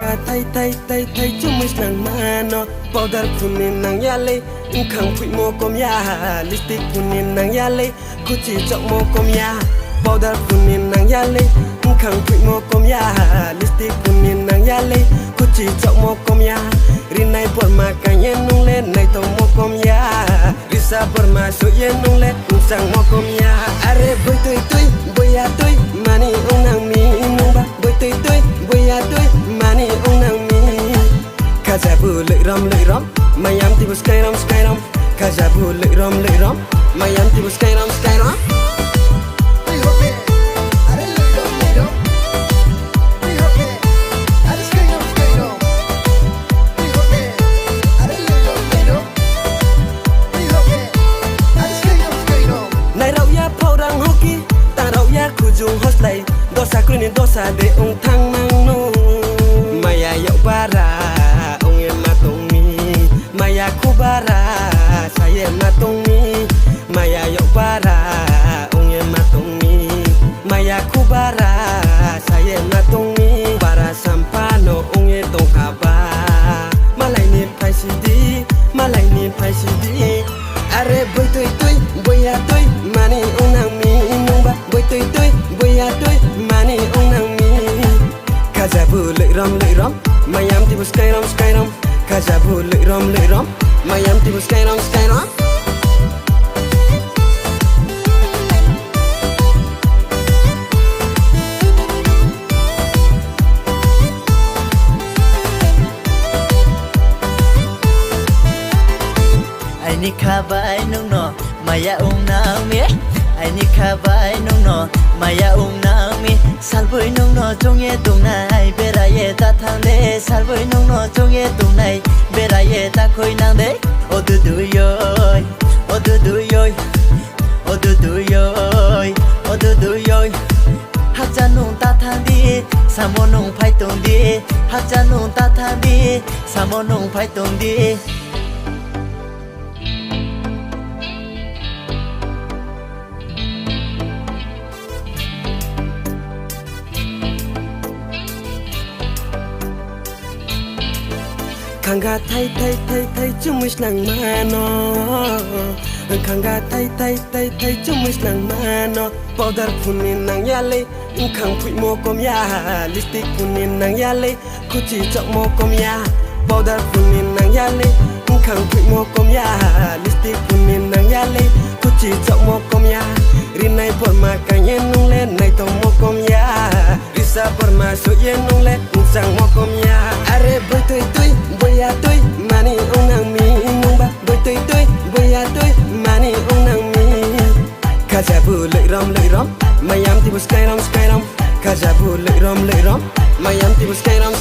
Thay chumis nang mano powder kunin nang yale khang phui mo kom ya lipstick kunin nang yale kuchi chok mo kom ya powder kunin nang yale khang phui mo kom ya lipstick kunin nang yale kuchi chok mo kom ya rinai por ma kanye nung le nai to mo kom ya risa por ma so ye nung le sang mo kom ya are boy toy boya toy mani ong nang mi nung ba boy toy boya toy mani ong nang mi kajabu lợi rom mayam tibu skyram kajabu lợi rom mayam tibu skyram này rau ya phao rang hoki ta rau ya kujung hoslay dosa kunin dosa de ong thang nang no maya yau bara Maya kubara saya matungi Maya yau bara unge matungi Maya kubara saya matungi Bara sampano unge tongkaba Malai ni pai sidi Are boy toy boya toy mani unang mi nungba boy toy boya toy mani unang mi Kajabu lợi rom mayam tibu skyram Kajabu lợi rom mayam tibu skyram ai ni khabai nung no maya nang mi ai ni khabai nung no maya nang mi salboi nung no jongye tung nai beraye ta thang de salboi nung no jongye tung nai beraye ta khoi nang de odudu yoy haja nung ta thang di samo nung phai tung di haja nung ta thang di samo nung phai tung di Khanga thay chumis nang mano Khanga thay chumis nang mano powder kunin nang yale khang phui mo kom ya lipstick kunin nang yale kuchi chok mo kom ya powder kunin nang yale khang phui mo kom ya lipstick kunin nang yale kuchi chok mo kom ya rinai por ma kanye nung le nai to mo kom ya risa por ma so ye nung le sang mo kom ya are boy toy boya toy mani ong nang mi nung ba boy toy boya toy mani ong nang mi kajabu lợi rom mayam tibu skyram kajabu lợi rom mayam tibu skyram